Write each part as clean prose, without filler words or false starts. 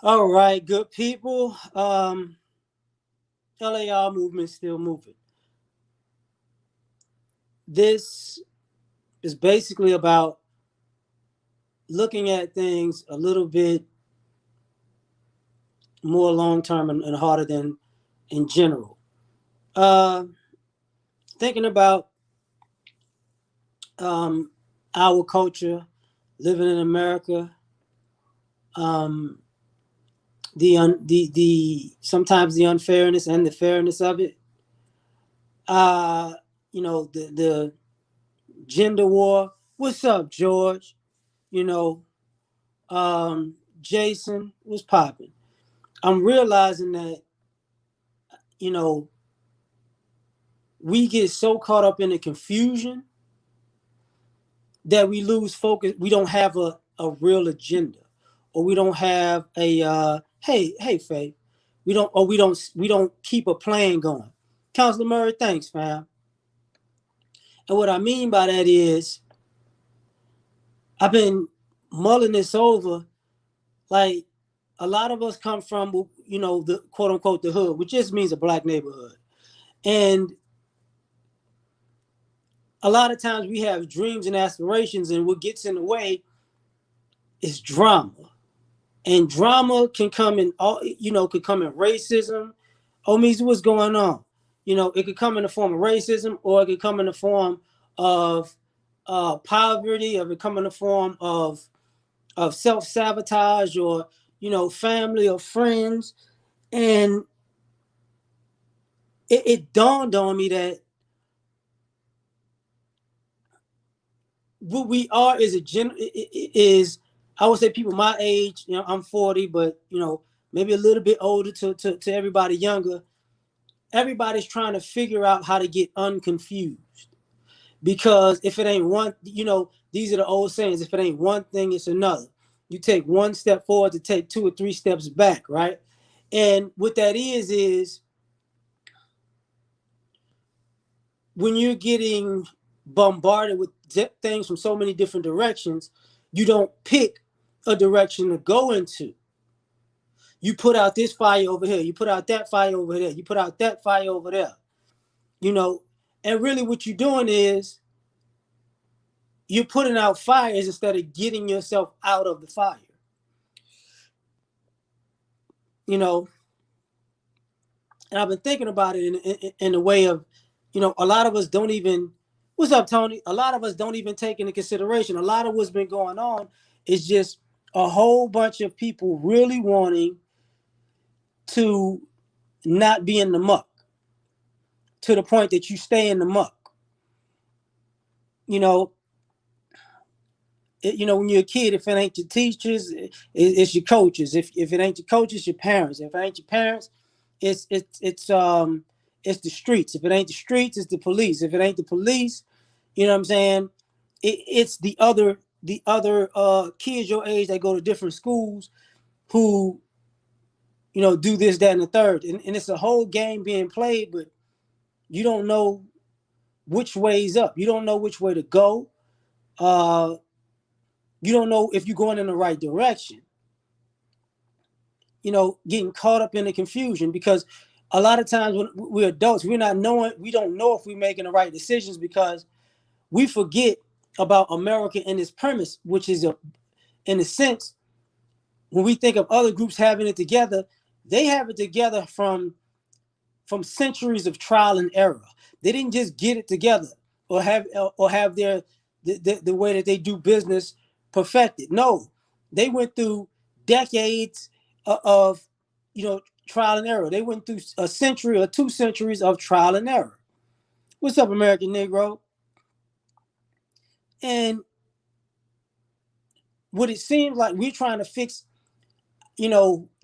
All right, good people. L.A.R movement still moving. This is basically about looking at things a little bit more long term and harder than in general. Uh, Thinking about um, our culture, living in America, um, the sometimes the unfairness and the fairness of it. Uh, the gender war. What's up, George? You know, Jason was popping. I'm realizing that you know we get so caught up in the confusion that we lose focus. We don't have a real agenda, or we don't have a hey Faith. We don't keep a plan going. Counselor Murray, thanks, fam. And what I mean by that is I've been mulling this over. Like a lot of us come from the quote unquote the hood, which just means a black neighborhood. And a lot of times we have dreams and aspirations, and what gets in the way is drama. And drama can come in all, could come in racism. Oh, means what's going on? It could come in the form of racism, or it could come in the form of poverty, or it could come in the form of self sabotage, or family or friends. And it dawned on me that what we are is is I would say people my age. I'm 40, but maybe a little bit older to everybody younger. Everybody's trying to figure out how to get unconfused, because if it ain't one, these are the old sayings: if it ain't one thing, it's another. You take one step forward to take two or three steps back, right? And what that is when you're getting bombarded with things from so many different directions, you don't pick a direction to go into. You put out this fire over here, you put out that fire over there, you put out that fire over there, you know. And really, what you're doing is you're putting out fires instead of getting yourself out of the fire, you know. And I've been thinking about it in the way of, a lot of us don't even, what's up, Tony? A lot of us don't even take into consideration. A lot of what's been going on is just a whole bunch of people really wanting to not be in the muck to the point that you stay in the muck. You know, when you're a kid, if it ain't your teachers, it's your coaches. If it ain't your coaches, your parents. If it ain't your parents, it's the streets. If it ain't the streets, it's the police. If it ain't the police, you know what I'm saying? It's the other kids your age that go to different schools who do this, that, and the third, and it's a whole game being played, but you don't know which way's up. You don't know which way to go. Uh, you don't know if you're going in the right direction. Getting caught up in the confusion, because a lot of times when we're adults, we don't know if we're making the right decisions, because we forget about America and its premise, which is in a sense, when we think of other groups having it together, they have it together from centuries of trial and error. They didn't just get it together or have the way that they do business perfected. No, they went through decades of trial and error. They went through a century or 2 centuries of trial and error. What's up, American Negro? And what it seems like we're trying to fix,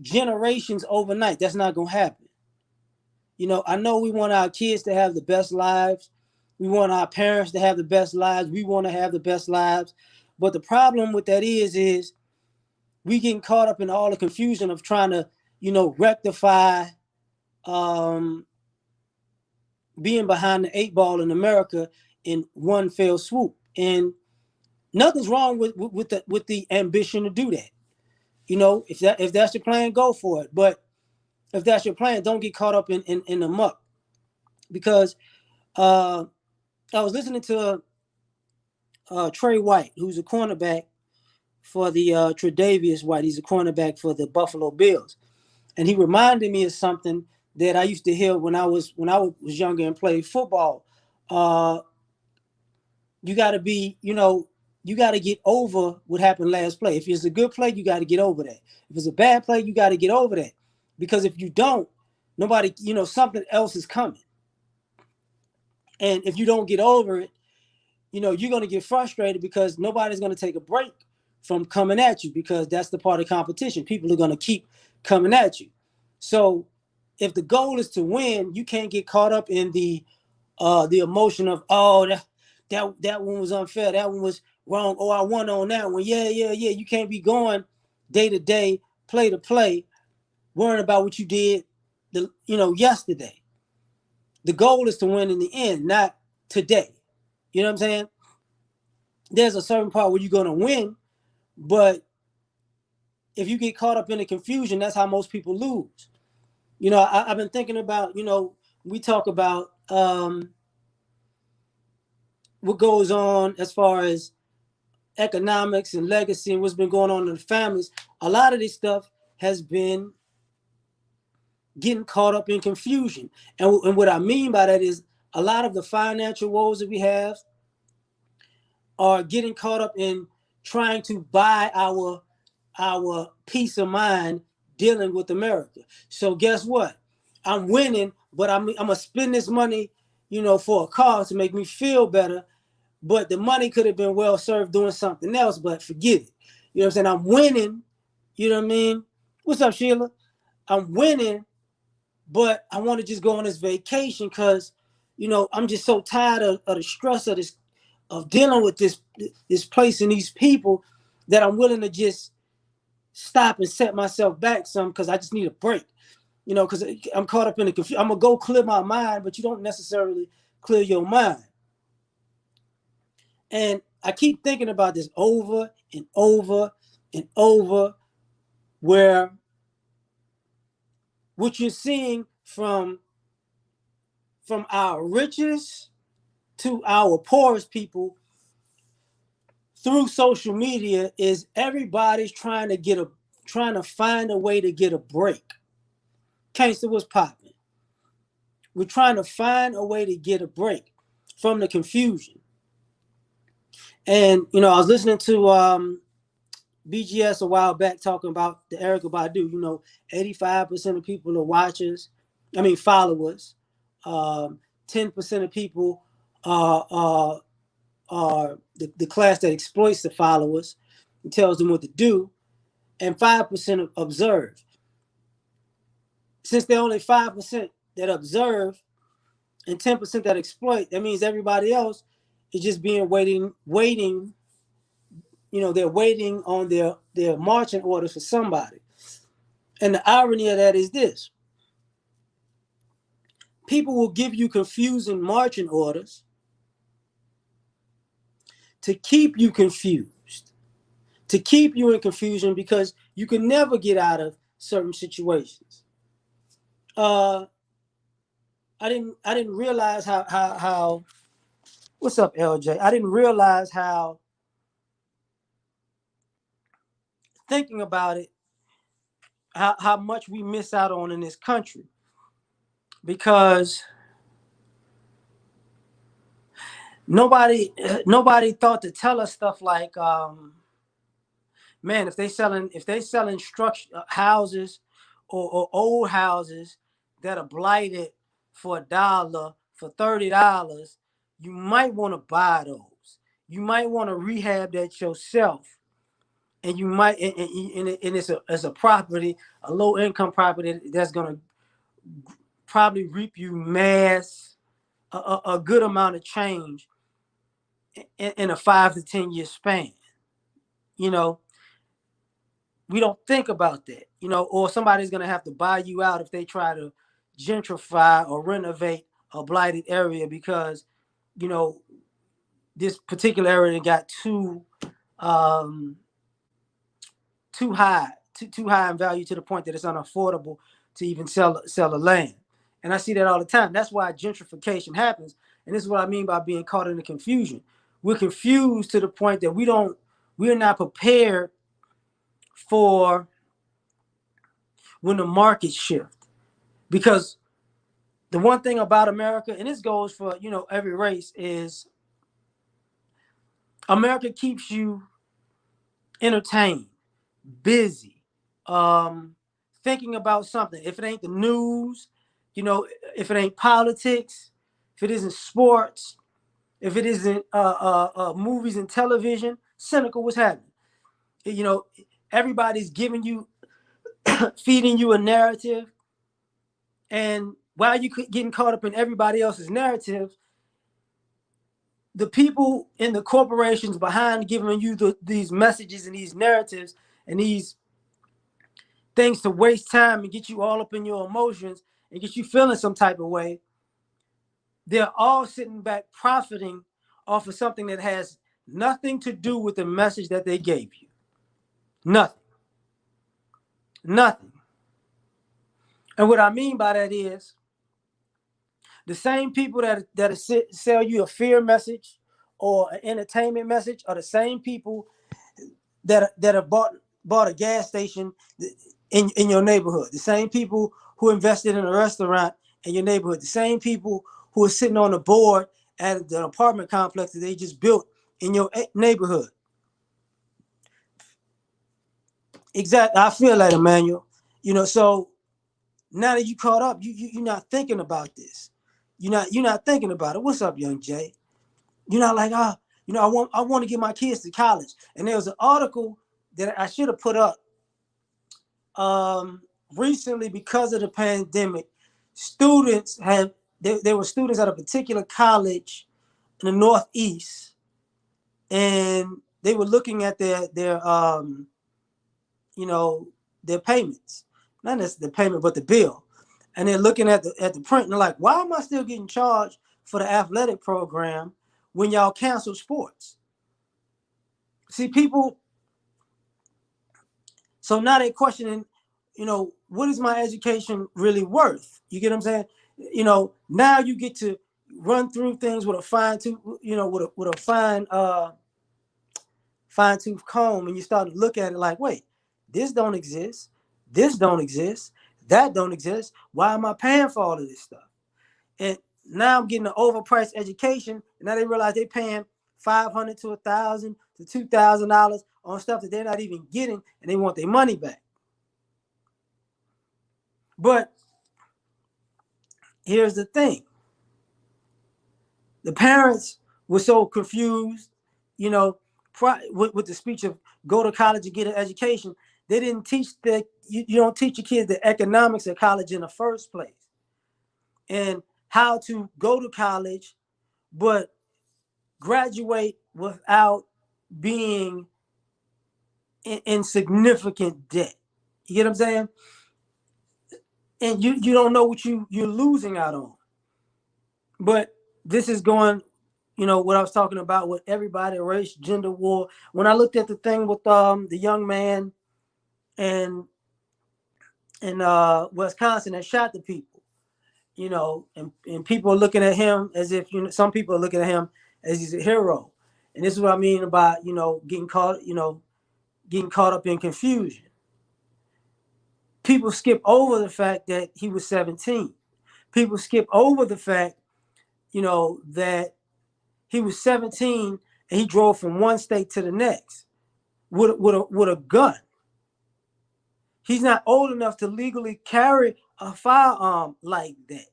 generations overnight. That's not gonna happen. I know we want our kids to have the best lives. We want our parents to have the best lives. We want to have the best lives. But the problem with that is we getting caught up in all the confusion of trying to, rectify being behind the eight ball in America in one fell swoop. And nothing's wrong with the ambition to do that. If that's your plan, go for it. But if that's your plan, don't get caught up in the muck. Because I was listening to Trey White, who's a cornerback for the Tre'Davious White. He's a cornerback for the Buffalo Bills, and he reminded me of something that I used to hear when I was younger and played football. Uh, you got to be, you got to get over what happened last play. If it's a good play, you got to get over that. If it's a bad play, you got to get over that. Because if you don't, nobody, something else is coming. And if you don't get over it, you're going to get frustrated because nobody's going to take a break from coming at you, because that's the part of competition. People are going to keep coming at you. So if the goal is to win, you can't get caught up in the emotion of, oh, that one was unfair, that one was wrong, oh, I won on that one, yeah. You can't be going day to day, play to play, worrying about what you did yesterday. The goal is to win in the end, not today. You know what I'm saying? There's a certain part where you're going to win, but if you get caught up in the confusion, that's how most people lose. I've been thinking about, we talk about what goes on as far as economics and legacy and what's been going on in the families. A lot of this stuff has been getting caught up in confusion. And what I mean by that is a lot of the financial woes that we have are getting caught up in trying to buy our peace of mind dealing with America. So guess what? I'm winning, but I'm gonna spend this money, for a car to make me feel better. But the money could have been well served doing something else, but forget it. You know what I'm saying? I'm winning. You know what I mean? What's up, Sheila? I'm winning, but I want to just go on this vacation because, I'm just so tired of the stress of this, of dealing with this place and these people, that I'm willing to just stop and set myself back some because I just need a break. Because I'm caught up in the confusion. I'm gonna go clear my mind, but you don't necessarily clear your mind. And I keep thinking about this over and over and over, where what you're seeing from our richest to our poorest people through social media is everybody's trying to find a way to get a break. Gangsta, what's popping? We're trying to find a way to get a break from the confusion. And I was listening to BGS a while back talking about the Erica Badu. 85% of people are watchers. I mean followers. 10% of people are the class that exploits the followers and tells them what to do, and 5% observe. Since they're only 5% that observe and 10% that exploit, that means everybody else is just being waiting. They're waiting on their marching orders for somebody. And the irony of that is this: people will give you confusing marching orders to keep you confused, to keep you in confusion, because you can never get out of certain situations. Uh, I didn't realize how what's up, LJ? I didn't realize how, thinking about it, how much we miss out on in this country, because nobody thought to tell us stuff like, man, if they selling structure houses, or old houses that are blighted for $1, for $30, you might want to buy those. You might want to rehab that yourself, and you might, and it's a property, a low income property that's gonna probably reap you a good amount of change in a 5 to 10 year span. You know, we don't think about that, or somebody's going to have to buy you out if they try to gentrify or renovate a blighted area, because, you know, this particular area got too high, too high in value to the point that it's unaffordable to even sell a land. And I see that all the time. That's why gentrification happens. And this is what I mean by being caught in the confusion. We're confused to the point that we're not prepared for when the markets shift. Because the one thing about America, and this goes for, every race, is America keeps you entertained, busy, thinking about something. If it ain't the news, if it ain't politics, if it isn't sports, if it isn't movies and television, cynical, what's happening? Everybody's giving you, feeding you a narrative, and while you getting caught up in everybody else's narrative, the people in the corporations behind giving you these messages and these narratives and these things to waste time and get you all up in your emotions and get you feeling some type of way, they're all sitting back profiting off of something that has nothing to do with the message that they gave you. Nothing. Nothing. And what I mean by that is the same people that sell you a fear message or an entertainment message are the same people that have bought a gas station in your neighborhood. The same people who invested in a restaurant in your neighborhood. The same people who are sitting on the board at the apartment complex that they just built in your neighborhood. Exactly. I feel like Emmanuel. So now that you caught up, you're not thinking about this. You're not thinking about it. What's up, young Jay? You're not like, I want to get my kids to college. And there was an article that I should have put up recently because of the pandemic. Students there were students at a particular college in the Northeast, and they were looking at their payments, not necessarily the payment, but the bill, and they're looking at the print, and they're like, why am I still getting charged for the athletic program when y'all cancel sports? See, people. So now they're questioning, what is my education really worth? You get what I'm saying? Now you get to run through things with a fine tooth, with a fine tooth comb, and you start to look at it like, wait, this don't exist, this don't exist, that don't exist. Why am I paying for all of this stuff? And now I'm getting an overpriced education, and now they realize they're paying $500 to $1,000 to $2,000 on stuff that they're not even getting, and they want their money back. But here's the thing. The parents were so confused, with the speech of go to college and get an education. They didn't teach that you don't teach your kids the economics of college in the first place and how to go to college, but graduate without being in significant debt. You get what I'm saying? And you don't know what you're losing out on. But this is going, what I was talking about with everybody, race, gender war. When I looked at the thing with the young man in Wisconsin that shot the people, and people are looking at him as if, some people are looking at him as he's a hero. And this is what I mean about, getting caught up in confusion. People skip over the fact that he was 17. People skip over the fact, that he was 17 and he drove from one state to the next with a gun. He's not old enough to legally carry a firearm like that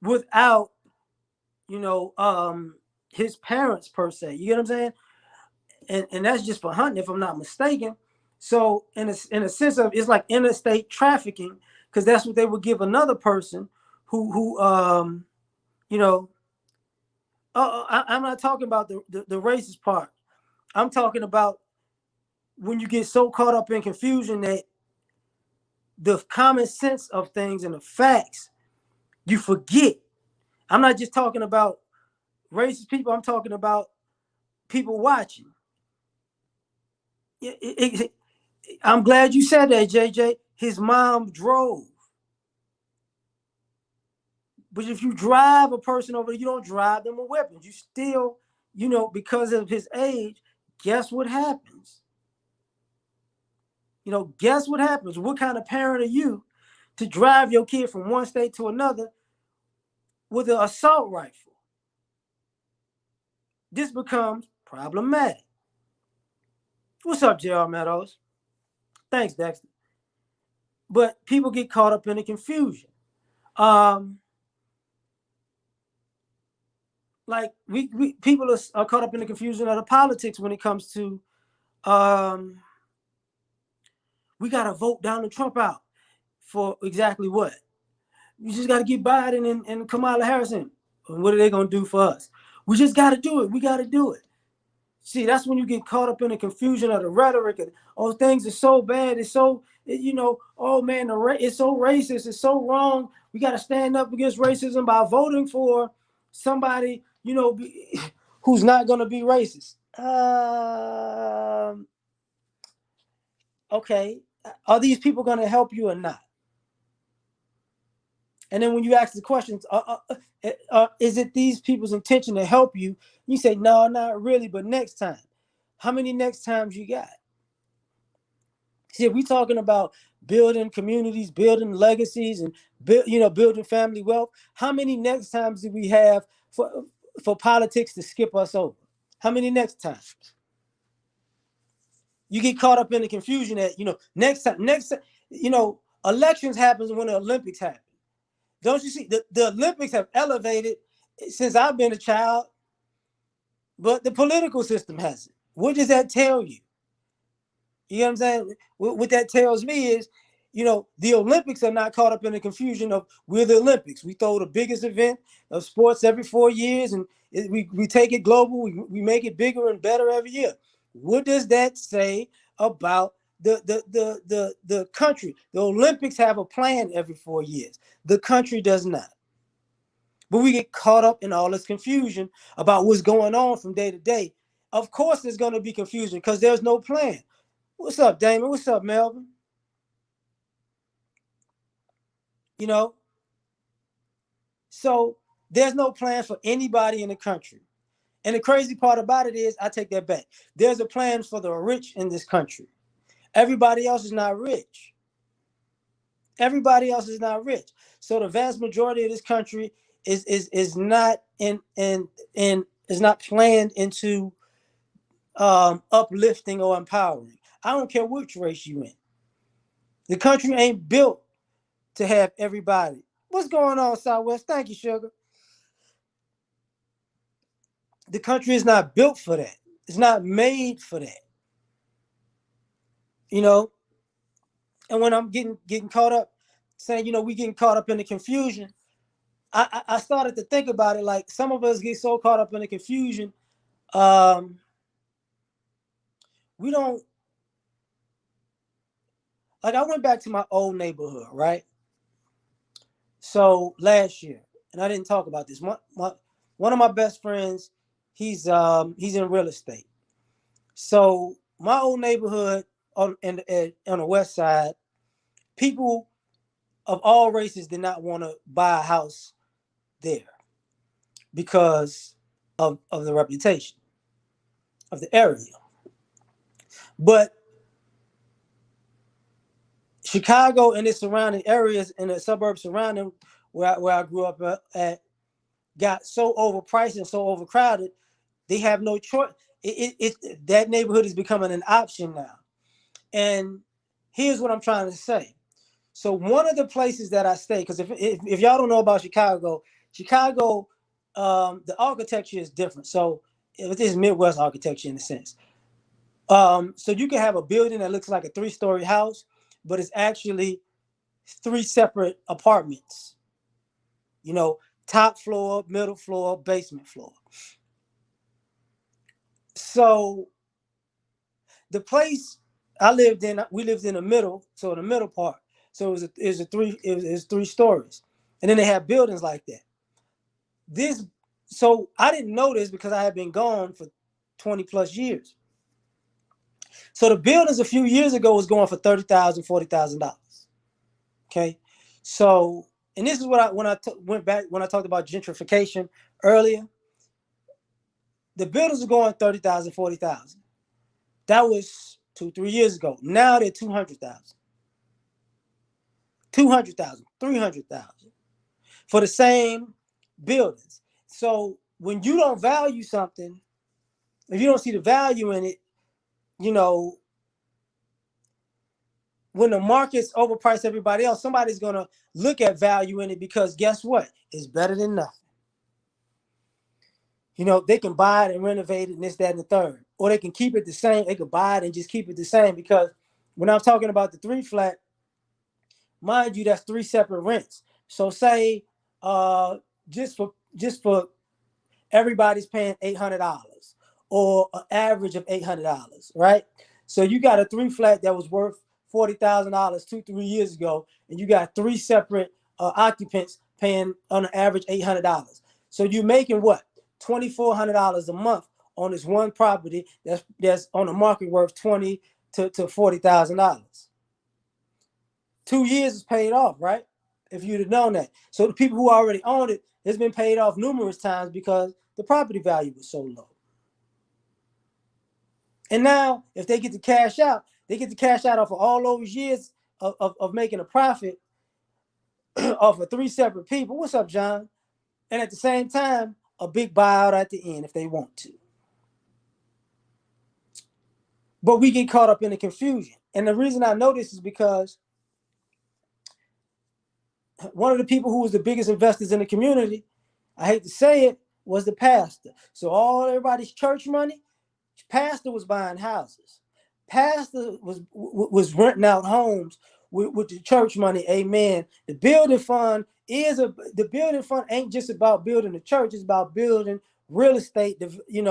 without, his parents per se. You get what I'm saying? And that's just for hunting, if I'm not mistaken. So in a sense of, it's like interstate trafficking, because that's what they would give another person who I'm not talking about the racist part. I'm talking about when you get so caught up in confusion that the common sense of things and the facts, you forget. I'm not just talking about racist people. I'm talking about people watching. I'm glad you said that, JJ. His mom drove. But if you drive a person over, you don't drive them with weapons. You still, because of his age, guess what happens? Guess what happens? What kind of parent are you to drive your kid from one state to another with an assault rifle? This becomes problematic. What's up, JR Meadows? Thanks, Dexter. But people get caught up in the confusion. Like we people are caught up in the confusion of the politics when it comes to we got to vote Donald Trump out for exactly what? We just got to get Biden and Kamala Harris in. And what are they going to do for us? We just got to do it. We got to do it. See, that's when you get caught up in the confusion of the rhetoric. And, oh, things are so bad. It's so, oh, man, it's so racist. It's so wrong. We got to stand up against racism by voting for somebody, who's not going to be racist. Okay. Are these people going to help you or not? And then when you ask the questions, is it these people's intention to help you? You say, no, not really, but next time. How many next times you got? See, if we're talking about building communities, building legacies, and building family wealth, how many next times do we have for politics to skip us over? How many next times? You get caught up in the confusion that next time, elections happens when the Olympics happen. Don't you see? The Olympics have elevated since I've been a child, but the political system hasn't. What does that tell you? You know what I'm saying? What that tells me is, the Olympics are not caught up in the confusion of we're the Olympics. We throw the biggest event of sports every 4 years, and we take it global. We make it bigger and better every year. What does that say about the country? The Olympics have a plan every 4 years. The country does not. But we get caught up in all this confusion about what's going on from day to day. Of course, there's going to be confusion because there's no plan. What's up, Damon? What's up, Melvin? So there's no plan for anybody in the country. And the crazy part about it is, I take that back. There's a plan for the rich in this country. Everybody else is not rich. Everybody else is not rich. So the vast majority of this country is not is not planned into uplifting or empowering. I don't care which race you in. The country ain't built to have everybody. What's going on, Southwest? Thank you, Sugar. The country is not built for that. It's not made for that. And when I'm getting caught up saying, we getting caught up in the confusion, I started to think about it like some of us get so caught up in the confusion, we don't, like I went back to my old neighborhood, right? So last year, and I didn't talk about this. One of my best friends, he's in real estate. So my old neighborhood on the west side, people of all races did not want to buy a house there because of the reputation of the area. But Chicago and its surrounding areas and the suburbs surrounding where I grew up at got so overpriced and so overcrowded, they have no choice. That neighborhood is becoming an option now. And here's what I'm trying to say. So one of the places that I stay, because if y'all don't know about Chicago, the architecture is different. So it is Midwest architecture in a sense. So you can have a building that looks like a 3-story house, but it's actually 3 separate apartments. Top floor, middle floor, basement floor. So the place we lived in the middle, so the middle part. So it was 3 stories, and then they have buildings like that. So I didn't know this because I had been gone for 20 plus years. So the buildings a few years ago was going for $30,000, $40,000. Okay, so and this is what I went back when I talked about gentrification earlier. The buildings are going 30,000, 40,000. That was 2, 3 years ago. Now they're 200,000, 200,000, 300,000 for the same buildings. So when you don't value something, if you don't see the value in it, you know, when the market's overpriced everybody else, somebody's gonna look at value in it because guess what? It's better than nothing. You know, they can buy it and renovate it and this, that, and the third. Or they can keep it the same. They could buy it and just keep it the same because when I'm talking about the three flat, mind you, that's three separate rents. So say just for everybody's paying $800 or an average of $800, right? So you got a three flat that was worth $40,000 2, 3 years ago, and you got three separate occupants paying on an average $800. So you're making what, $2,400 a month on this one property that's on the market worth $20,000 to $40,000. 2 years is paid off, right? If you'd have known that. So the people who already owned it, it's been paid off numerous times because the property value was so low. And now, if they get to cash out, they get to cash out off of all those years of making a profit off of three separate people. What's up, John? And at the same time, a big buyout at the end if they want to. But we get caught up in the confusion. And the reason I know this is because one of the people who was the biggest investors in the community, I hate to say it, was the pastor. So all everybody's church money, pastor was buying houses. Pastor was renting out homes with the church money. Amen. The building fund ain't just about building the church. It's about building real estate. Building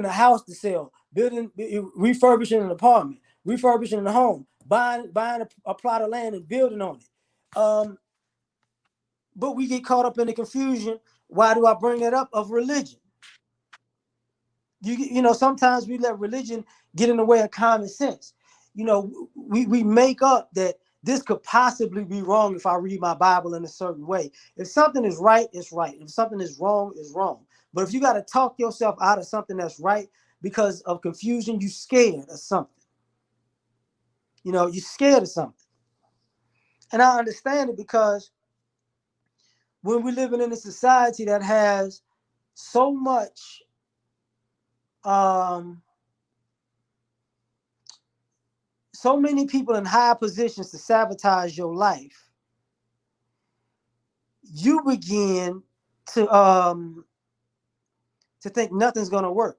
a house to sell, refurbishing an apartment, refurbishing a home, buying a plot of land and building on it. But we get caught up in the confusion. Why do I bring that up? Of religion. Sometimes we let religion get in the way of common sense. We make up that this could possibly be wrong if I read my Bible in a certain way. If something is right, it's right. If something is wrong, it's wrong. But if you got to talk yourself out of something that's right because of confusion, you're scared of something. You're scared of something. And I understand it because when we're living in a society that has so much so many people in high positions to sabotage your life, you begin to think nothing's gonna work.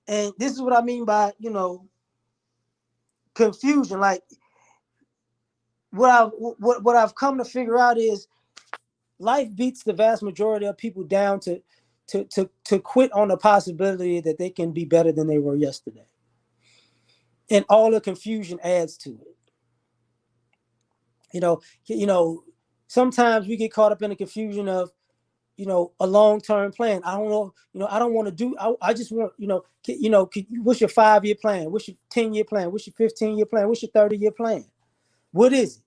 And this is what I mean by confusion. Like what I've come to figure out is life beats the vast majority of people down to quit on the possibility that they can be better than they were yesterday. And all the confusion adds to it. Sometimes we get caught up in the confusion of, a long-term plan. I don't know, I don't want to do, I just want, what's your 5-year plan? What's your 10-year plan? What's your 15-year plan? What's your 30-year plan? What is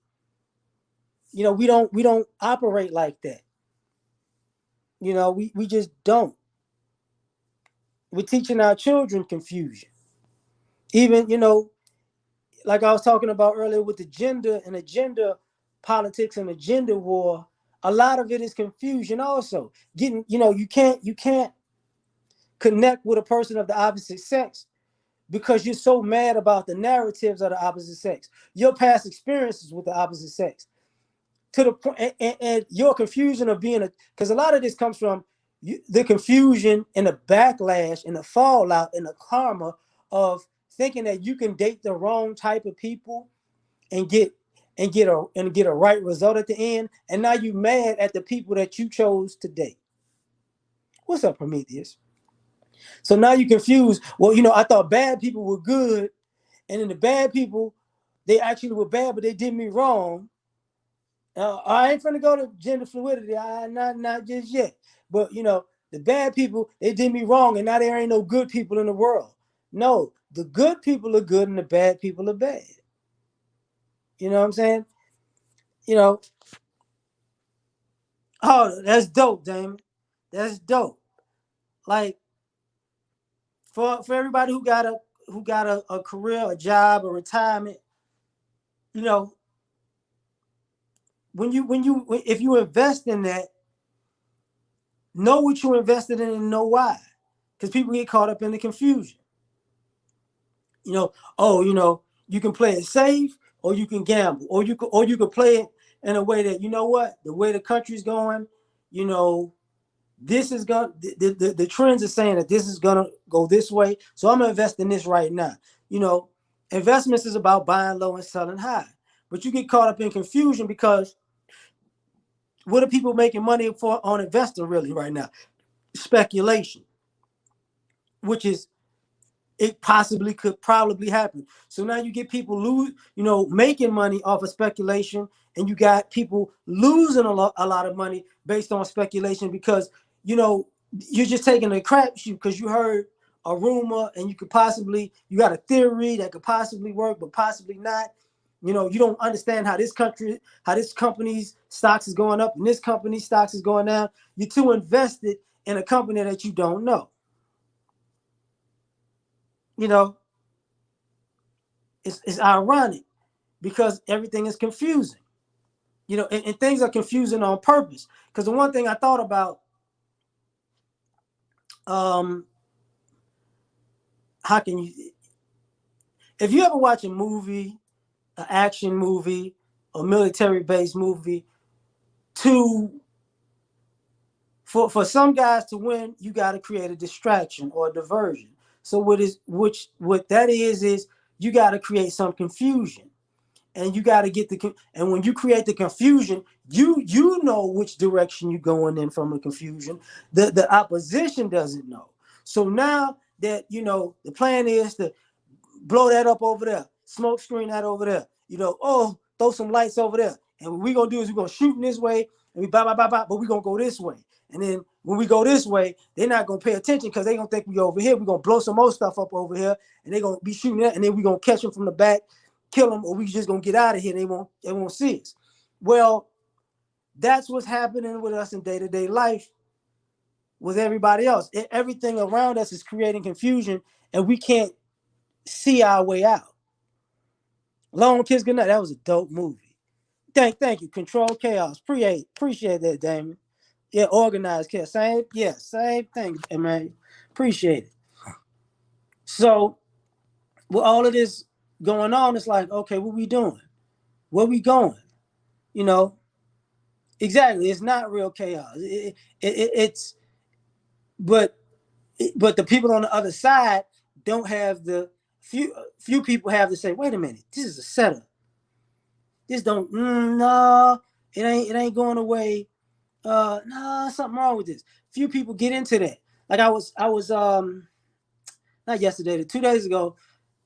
it? We don't operate like that. We just don't. We're teaching our children confusion. Even, like I was talking about earlier with the gender and agenda politics and agenda war, a lot of it is confusion also. You can't connect with a person of the opposite sex because you're so mad about the narratives of the opposite sex, your past experiences with the opposite sex, to the point, and your confusion of because a lot of this comes from the confusion and the backlash and the fallout and the karma of thinking that you can date the wrong type of people and get a right result at the end, and now you mad at the people that you chose to date. What's up, Prometheus? So now you confused. Well, I thought bad people were good, and then the bad people, they actually were bad, but they did me wrong. I ain't finna go to gender fluidity. Not just yet. But the bad people, they did me wrong, and now there ain't no good people in the world. No, the good people are good and the bad people are bad. You know what I'm saying? You know, oh, that's dope, Damon. That's dope. Like for everybody who got a career, a job, a retirement, you know, if you invest in that, know what you invested in and know why. Because people get caught up in the confusion. You know, oh, you can play it safe or you can gamble, or you could play it in a way that, you know what, the way the country's going, you know, this is going the trends are saying that this is gonna go this way. So I'm gonna invest in this right now. You know, investments is about buying low and selling high. But you get caught up in confusion because what are people making money for on investing really right now? Speculation, which is it possibly could probably happen. So now you get people making money off of speculation, and you got people losing a lot of money based on speculation because you're just taking a crapshoot because you heard a rumor and you got a theory that could possibly work but possibly not. You don't understand how this company's stocks is going up and this company's stocks is going down. You're too invested in a company that you don't know. You know, it's ironic because everything is confusing. And things are confusing on purpose. Because the one thing I thought about, um, how can you, if you ever watch a movie, an action movie, a military-based movie, to for some guys to win, you got to create a distraction or a diversion. So what that is you got to create some confusion. And you got to get and when you create the confusion, you know which direction you're going in from the confusion. The opposition doesn't know. So now that the plan is to blow that up over there, smoke screen that over there, oh, throw some lights over there, and what we're gonna do is we're gonna shoot in this way, and we but we're gonna go this way. And then when we go this way, they're not gonna pay attention because they're gonna think we over here. We're gonna blow some more stuff up over here, and they're gonna be shooting that, and then we're gonna catch them from the back, kill them, or we just gonna get out of here. They won't see us. Well, that's what's happening with us in day-to-day life with everybody else. Everything around us is creating confusion, and we can't see our way out. Long Kiss Goodnight. That was a dope movie. Thank you. Control Chaos. Appreciate that, Damon. Yeah, organized chaos. Same thing, man. Appreciate it. So with all of this going on, it's like, okay, what we doing? Where we going? You know, exactly. It's not real chaos. It's but but the people on the other side don't have the few people have to say, wait a minute, this is a setup. This don't no, it ain't going away. No, something wrong with this. Few people get into that. Like I was not yesterday, 2 days ago.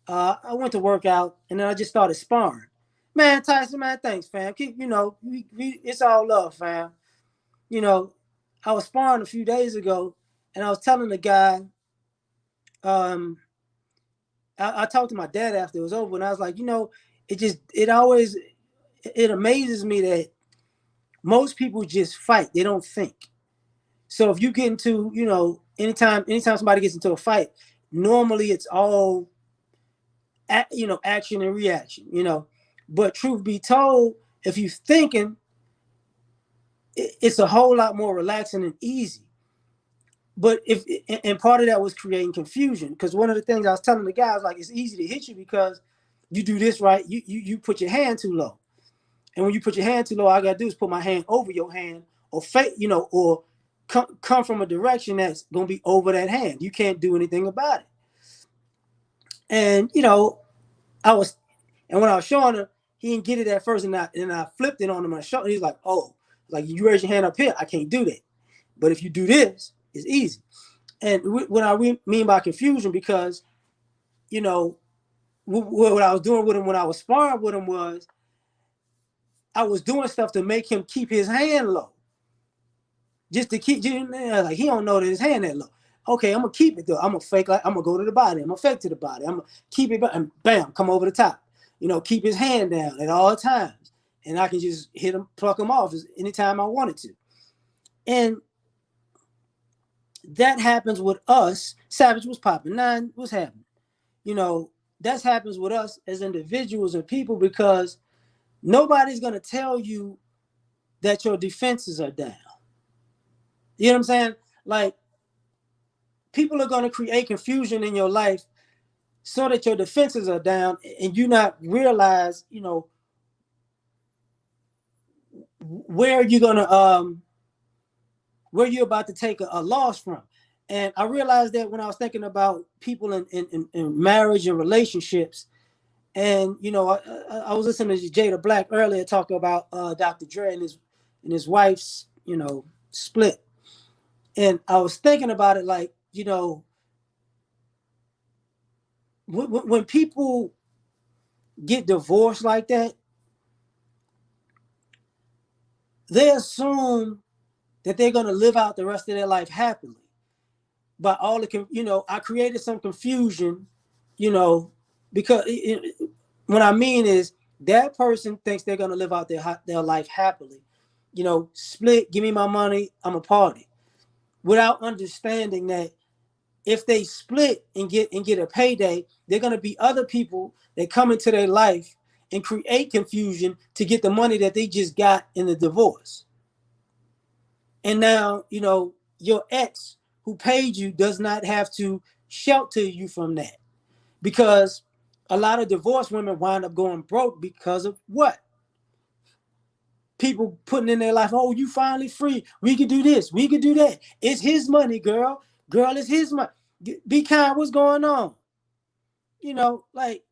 I went to work out and then I just started sparring. Man, Tyson, man, thanks, fam. Keep it's all love, fam. You know, I was sparring a few days ago and I was telling the guy, um, I talked to my dad after it was over and I was like, it amazes me that most people just fight. They don't think. So if you get into, anytime somebody gets into a fight, normally it's all, action and reaction, But truth be told, if you're thinking, it's a whole lot more relaxing and easy. But and part of that was creating confusion because one of the things I was telling the guys, like, it's easy to hit you because you do this right. You put your hand too low. And when you put your hand too low, all I gotta do is put my hand over your hand, or come from a direction that's gonna be over that hand. You can't do anything about it. And I was, and when I was showing him, he didn't get it at first, and I flipped it on him and I showed him. He's like, "Oh, like you raise your hand up here, I can't do that. But if you do this, it's easy." And what I mean by confusion, because what I was doing with him when I was sparring with him was I was doing stuff to make him keep his hand low, just to keep, like, he don't know that his hand that low. Okay, I'm gonna keep it though. I'm gonna fake like I'm gonna go to the body. I'm gonna fake to the body. I'm gonna keep it, and bam, come over the top. Keep his hand down at all times, and I can just hit him, pluck him off anytime I wanted to. And that happens with us. Savage was popping. Nine was happening. That happens with us as individuals and people because nobody's gonna tell you that your defenses are down. You know what I'm saying? Like, people are going to create confusion in your life so that your defenses are down and you not realize, where you're going to where you're about to take a loss from. And I realized that when I was thinking about people in marriage and relationships. And I was listening to Jada Black earlier talk about Dr. Dre and his wife's split. And I was thinking about it like, when people get divorced like that, they assume that they're going to live out the rest of their life happily. But I created some confusion, because what I mean is that person thinks they're going to live out their life happily. Split, give me my money, I'm a party. Without understanding that if they split and get a payday, they're going to be other people that come into their life and create confusion to get the money that they just got in the divorce. And now, your ex who paid you does not have to shelter you from that, because a lot of divorced women wind up going broke because of what? People putting in their life, oh, you finally free. We could do this. We could do that. It's his money, girl. Girl, it's his money. Be kind. What's going on? Like,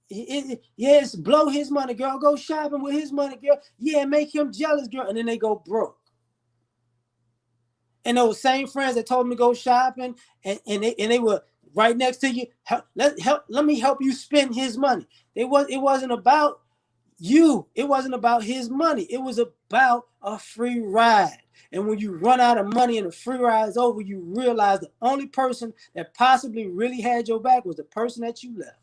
yes, blow his money, girl. Go shopping with his money, girl. Yeah, make him jealous, girl. And then they go broke. And those same friends that told me to go shopping, and they were right next to you. Let me help you spend his money. It wasn't about you. It wasn't about his money. It was about a free ride. And when you run out of money and the free ride is over, you realize the only person that possibly really had your back was the person that you left.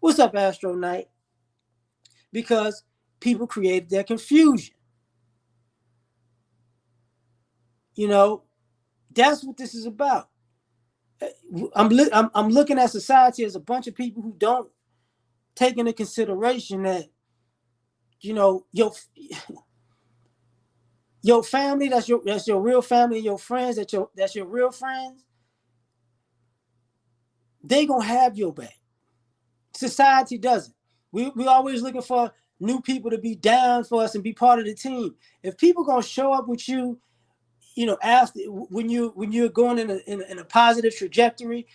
What's up, Astro Knight? Because people created that confusion. That's what this is about. I'm looking at society as a bunch of people who don't take into consideration that, your family, that's your real family, your friends, that's your real friends, they gonna have your back. Society doesn't. We always looking for new people to be down for us and be part of the team. If people gonna show up with you, after when you're going in a positive trajectory,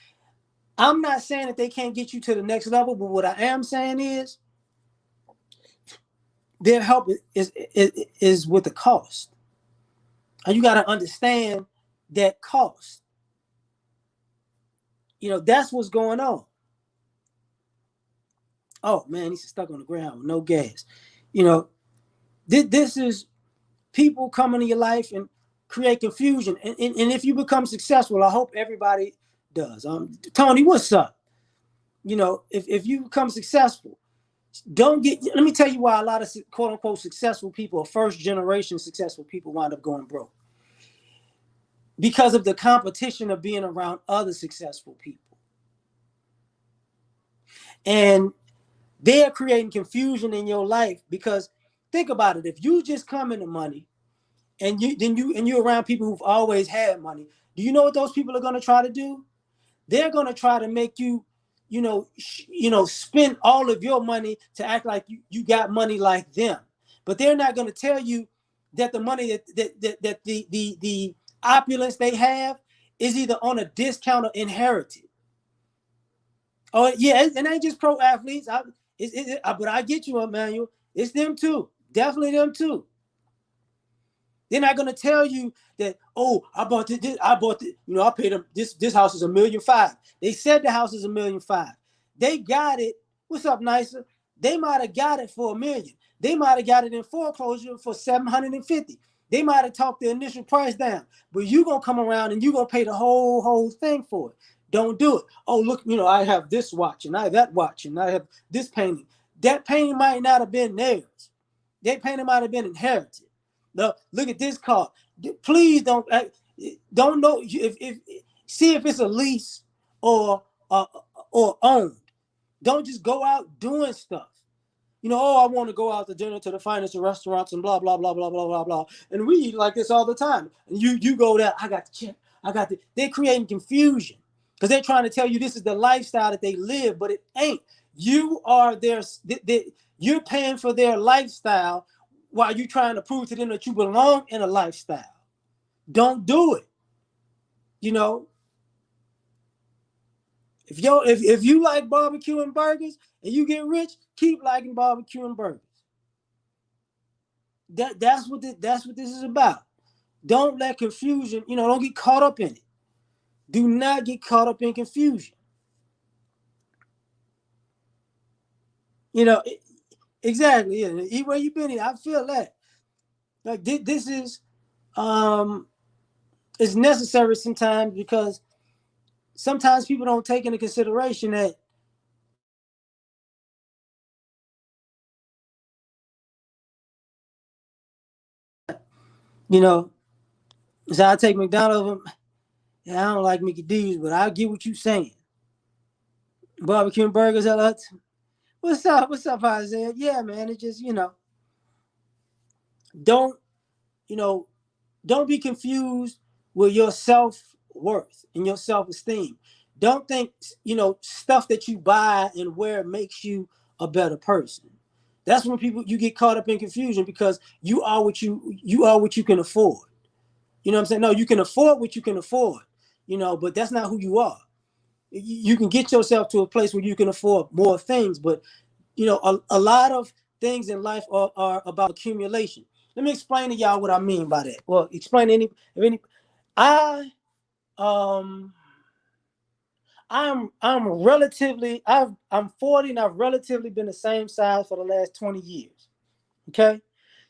I'm not saying that they can't get you to the next level, but what I am saying is their help is with the cost. And you got to understand that cost. That's what's going on. Oh man, he's stuck on the ground with no gas. This is people coming to your life and create confusion. And if you become successful, I hope everybody does. Tony, what's up? If you become successful, let me tell you why a lot of quote unquote successful people, or first generation successful people, wind up going broke. Because of the competition of being around other successful people. And they're creating confusion in your life because think about it. If you just come into money and you're around people who've always had money, do you know what those people are going to try to do? They're going to try to make you, spend all of your money to act like you got money like them. But they're not going to tell you that the money that the opulence they have is either on a discount or inherited. Oh yeah, and ain't just pro athletes. But I get you, Emmanuel. It's them too. Definitely them too. They're not gonna tell you that. Oh, I bought this. I bought this. I paid them. This house is $1.5 million. They said the house is $1.5 million. They got it. What's up, Nicer? They might have got it for $1 million. They might have got it in foreclosure for $750. They might have talked the initial price down, but you gonna come around and you gonna pay the whole thing for it. Don't do it. Oh, look, I have this watch and I have that watch and I have this painting. That painting might not have been theirs. That painting might have been inherited. Look at this car. Please don't know if see if it's a lease or or owned. Don't just go out doing stuff. I want to go out to dinner to the finest of restaurants and blah, blah, blah, blah, blah, blah, blah. And we eat like this all the time. And you go there, I got the check. They're creating confusion because they're trying to tell you this is the lifestyle that they live, but it ain't. You are you're paying for their lifestyle while you're trying to prove to them that you belong in a lifestyle. Don't do it. If you like barbecue and burgers and you get rich, keep liking barbecue and burgers. That's what this is about. Don't let confusion, don't get caught up in it. Do not get caught up in confusion. Exactly. Yeah. Eat where you been. I feel that. Like this is it's necessary sometimes because sometimes people don't take into consideration that so I take McDonald's. Yeah, I don't like Mickey D's, but I get what you're saying. Barbecue and burgers, what's up? What's up, Isaiah? Yeah, man. It just, don't, you know, don't be confused with your self-worth and your self-esteem. Don't think, stuff that you buy and wear makes you a better person. That's when you get caught up in confusion because you are what you can afford. You know what I'm saying? No, you can afford what you can afford, but that's not who you are. You can get yourself to a place where you can afford more things, but a lot of things in life are about accumulation. Let me explain to y'all what I mean by that. Well, explain any. I um I'm 40 and I've relatively been the same size for the last 20 years. Okay,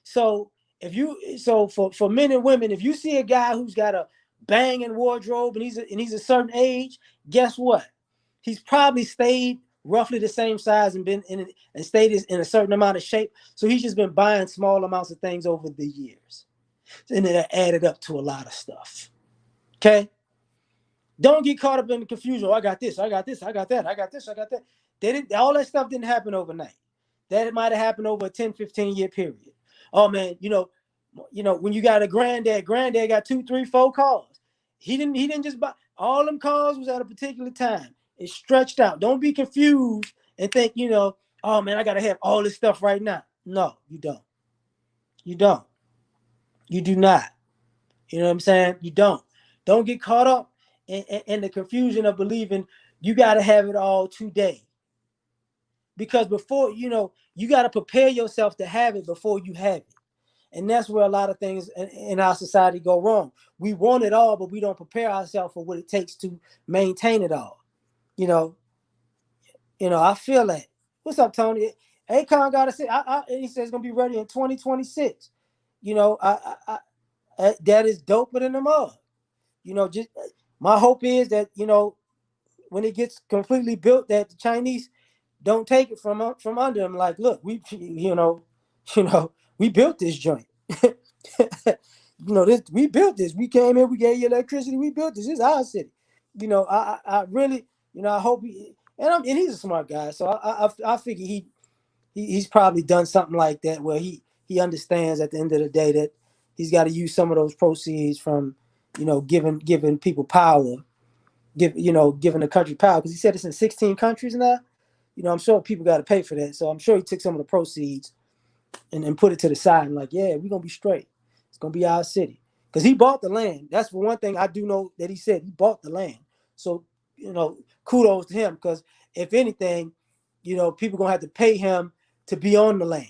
so for men and women, if you see a guy who's got a banging wardrobe and he's a certain age, guess what? He's probably stayed roughly the same size and stayed in a certain amount of shape. So he's just been buying small amounts of things over the years, and it added up to a lot of stuff. Okay, don't get caught up in the confusion. Oh, I got this, I got this, I got that, I got this, I got that. All that stuff didn't happen overnight. That might have happened over a 10, 15-year period. Oh man, when you got a granddad got 2, 3, 4 cars. He didn't just buy all them cars was at a particular time. It's stretched out. Don't be confused and think, oh man, I gotta have all this stuff right now. No, you don't. You don't. You do not. You know what I'm saying? You don't. Don't get caught up in the confusion of believing you got to have it all today. Because before, you got to prepare yourself to have it before you have it. And that's where a lot of things in our society go wrong. We want it all, but we don't prepare ourselves for what it takes to maintain it all. You know, I feel that. What's up, Tony? Akon got to say, and he says it's gonna be ready in 2026. That is doper than the mug. Just my hope is that when it gets completely built, that the Chinese don't take it from under them. Like, look, we built this joint. We built this. We came here. We gave you electricity. We built this. This is our city. I really, I hope and he's a smart guy, so I figure he's probably done something like that where he understands at the end of the day that he's got to use some of those proceeds from giving people power, giving the country power, because he said it's in 16 countries now. I'm sure people got to pay for that, so I'm sure he took some of the proceeds and put it to the side and like, yeah, we're gonna be straight. It's gonna be our city because he bought the land. That's for one thing I do know that he said he bought the land. So kudos to him, because if anything, people gonna have to pay him to be on the land.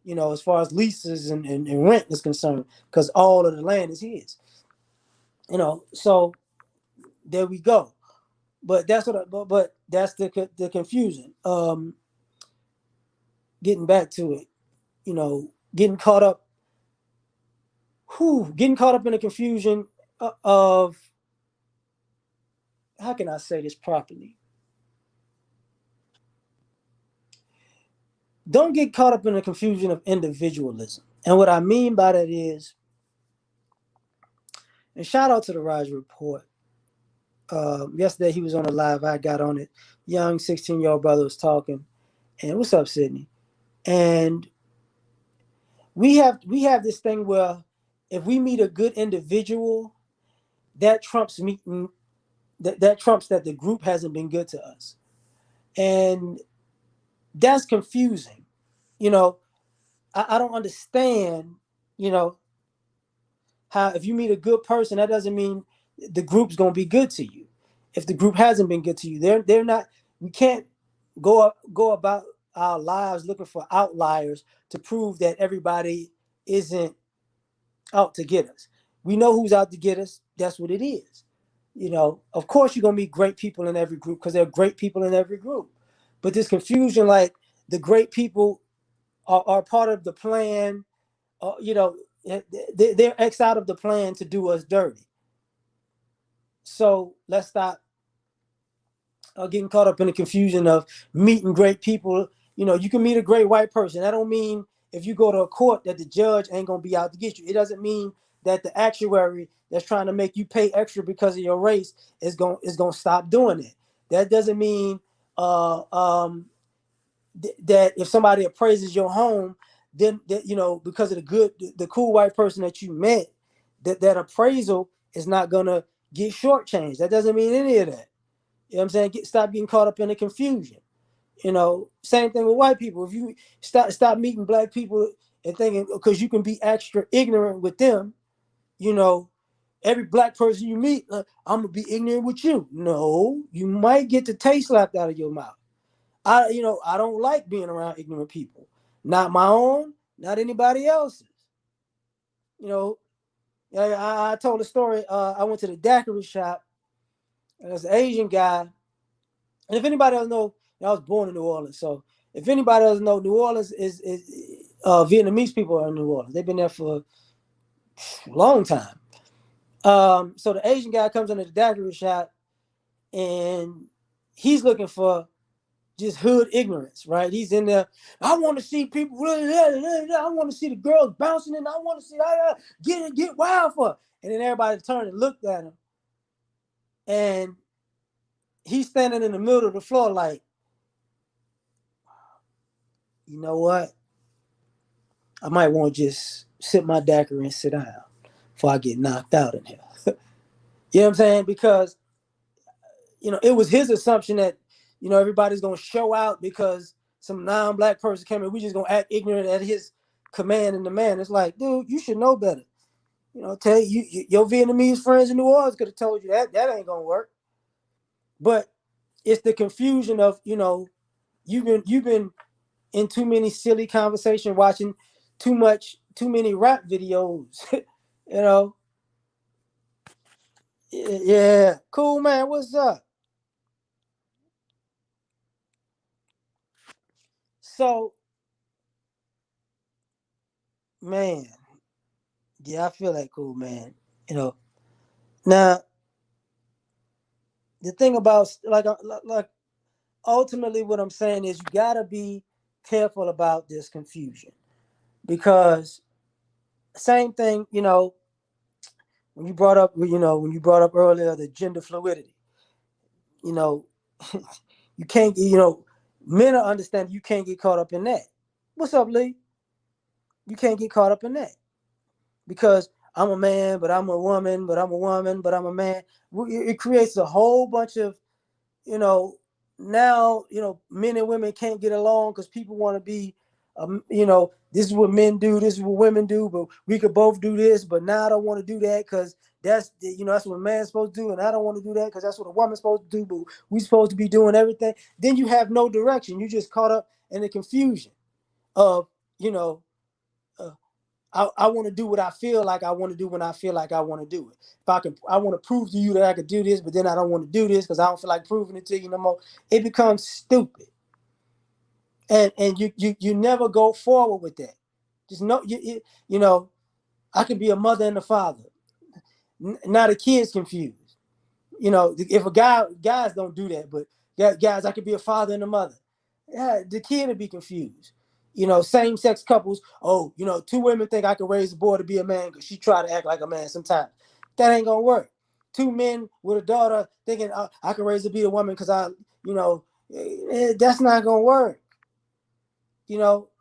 As far as leases and rent is concerned, because all of the land is his. So there we go. But that's but that's the confusion. Getting back to it, getting caught up getting caught up in the confusion of, how can I say this properly? Don't get caught up in the confusion of individualism. And what I mean by that is, and shout out to the Rise Report. Yesterday he was on a live. I got on it. Young 16-year-old brother was talking. And what's up, Sydney? And we have this thing where if we meet a good individual, that trumps meeting that trumps that the group hasn't been good to us. And that's confusing. You know, I don't understand, you know, how if you meet a good person, that doesn't mean the group's gonna be good to you. If the group hasn't been good to you, they're not. We can't go about our lives looking for outliers to prove that everybody isn't out to get us. We know who's out to get us. That's what it is. You know, of course you're gonna meet great people in every group because there are great people in every group. But this confusion, like the great people are part of the plan, you know, they're X out of the plan to do us dirty. So let's stop getting caught up in the confusion of meeting great people. You know, you can meet a great white person. That don't mean if you go to a court that the judge ain't gonna be out to get you. It doesn't mean that the actuary that's trying to make you pay extra because of your race is gonna stop doing it. That doesn't mean that if somebody appraises your home, then that, you know, because of the cool white person that you met, that appraisal is not gonna get shortchanged. That doesn't mean any of that. You know what I'm saying? Stop getting caught up in the confusion. You know, same thing with white people. If you stop meeting black people and thinking because you can be extra ignorant with them, you know, every black person you meet, I'm gonna be ignorant with you. No, you might get the taste slapped out of your mouth. I don't like being around ignorant people. Not my own, not anybody else's. You know, I told a story. I went to the daiquiri shop, and there's an Asian guy. And if anybody doesn't know, I was born in New Orleans. So if anybody doesn't know, New Orleans is Vietnamese people are in New Orleans. They've been there for a long time. So the Asian guy comes into the daiquiri shop, and he's looking for just hood ignorance, right? He's in there. I want to see people. I want to see the girls bouncing, and I want to see get wild for it. And then everybody turned and looked at him, and he's standing in the middle of the floor, like, you know what? I might want to just sip my daiquiri and sit down before I get knocked out in here. You know what I'm saying? Because it was his assumption that everybody's gonna show out because some non-black person came in. We just gonna act ignorant at his command and demand. It's like, dude, you should know better. Tell your Vietnamese friends in New Orleans could have told you that ain't gonna work. But it's the confusion of you've been in too many silly conversation, watching too many rap videos. you know, yeah, cool man. What's up? So, man, yeah, I feel like cool man. You know, now the thing about like ultimately what I'm saying is you gotta be careful about this confusion because same thing. When you brought up earlier the gender fluidity. You know, you can't. Men are understand you can't get caught up in that. What's up, Lee? You can't get caught up in that because I'm a man, but I'm a woman, but I'm a woman, but I'm a man. It creates a whole bunch of, you know, now, men and women can't get along because people want to be, this is what men do, this is what women do, but we could both do this, but now I don't want to do that because that's what a man's supposed to do, and I don't want to do that because that's what a woman's supposed to do, but we supposed to be doing everything. Then you have no direction. You just caught up in the confusion of, you know, uh, I want to do what I feel like I want to do when I feel like I want to do it. I want to prove to you that I could do this, but then I don't want to do this because I don't feel like proving it to you no more. It becomes stupid, and you never go forward with that. Just know you know. I could be a mother and a father. Now the kid's confused. If a guys don't do that, but guys, I could be a father and a mother. Yeah, the kid would be confused. Same sex couples. Oh, two women think I could raise a boy to be a man because she try to act like a man sometimes. That ain't gonna work. Two men with a daughter thinking I could raise to be a woman because that's not gonna work.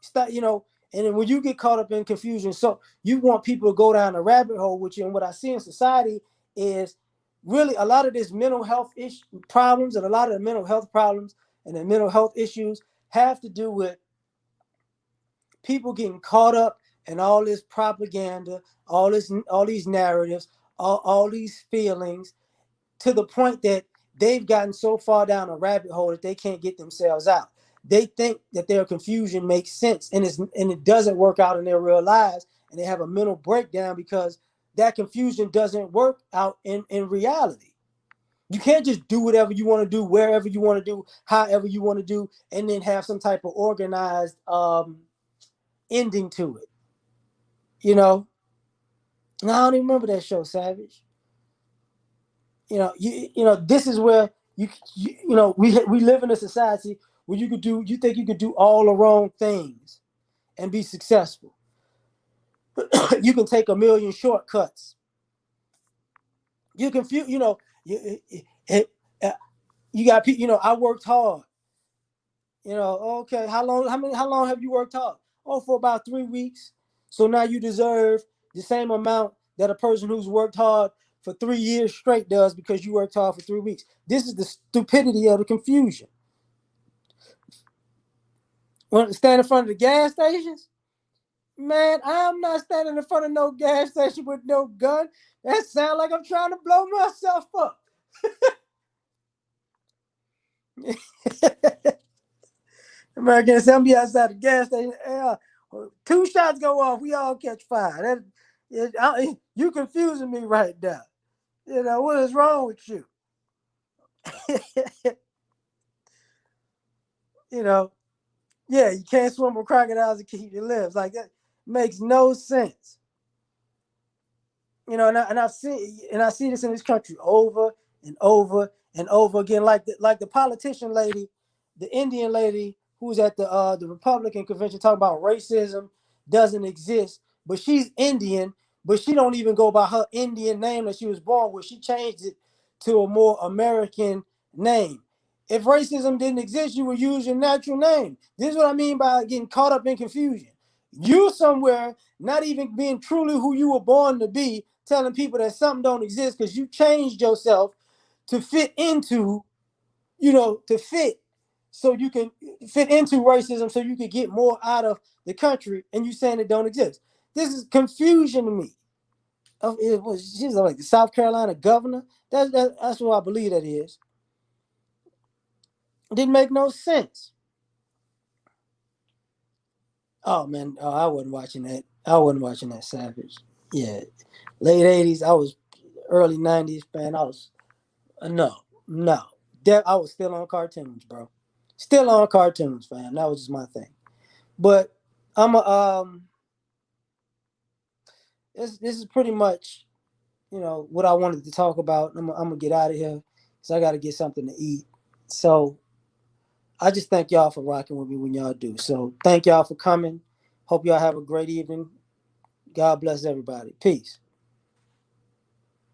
Stop. And then when you get caught up in confusion, so you want people to go down a rabbit hole with you. And what I see in society is really a lot of this mental health problems, and a lot of the mental health problems and the mental health issues have to do with people getting caught up in all this propaganda, all these narratives, all these feelings, to the point that they've gotten so far down a rabbit hole that they can't get themselves out. They think that their confusion makes sense, and it doesn't work out in their real lives, and they have a mental breakdown because that confusion doesn't work out in reality. You can't just do whatever you want to do, wherever you want to do, however you want to do, and then have some type of organized ending to it. And I don't even remember that show, Savage. This is where we live in a society where you think you could do all the wrong things and be successful. You can take a million shortcuts. You can feel, you got people. I worked hard. Okay, how long have you worked hard? Oh, for about 3 weeks. So now you deserve the same amount that a person who's worked hard for 3 years straight does because you worked hard for 3 weeks. This is the stupidity of the confusion. Want to stand in front of the gas stations? Man, I'm not standing in front of no gas station with no gun. That sounds like I'm trying to blow myself up. American Assembly outside the gas station. Two shots go off, we all catch fire. You confusing me right now. What is wrong with you? Yeah, you can't swim with crocodiles and keep your lips. Like that makes no sense. I see this in this country over and over and over again. Like the politician lady, the Indian lady who was at the Republican convention talking about racism doesn't exist, but she's Indian, but she don't even go by her Indian name that she was born with. She changed it to a more American name. If racism didn't exist, you would use your natural name. This is what I mean by getting caught up in confusion. You somewhere not even being truly who you were born to be, telling people that something don't exist because you changed yourself to fit into, to fit so you can fit into racism so you can get more out of the country, and you saying it don't exist. This is confusion to me. She's like the South Carolina governor. That's what I believe that is. It didn't make no sense. Oh man, I wasn't watching that. I wasn't watching that Savage. Yeah, late '80s. I was early '90s, man. I was no, no. I was still on cartoons, bro. Still on cartoons, fam. That was just my thing. But I'm a this is pretty much what I wanted to talk about. I'm gonna get out of here because I got to get something to eat. So I just thank y'all for rocking with me when y'all do. So thank y'all for coming. Hope y'all have a great evening. God bless everybody. Peace.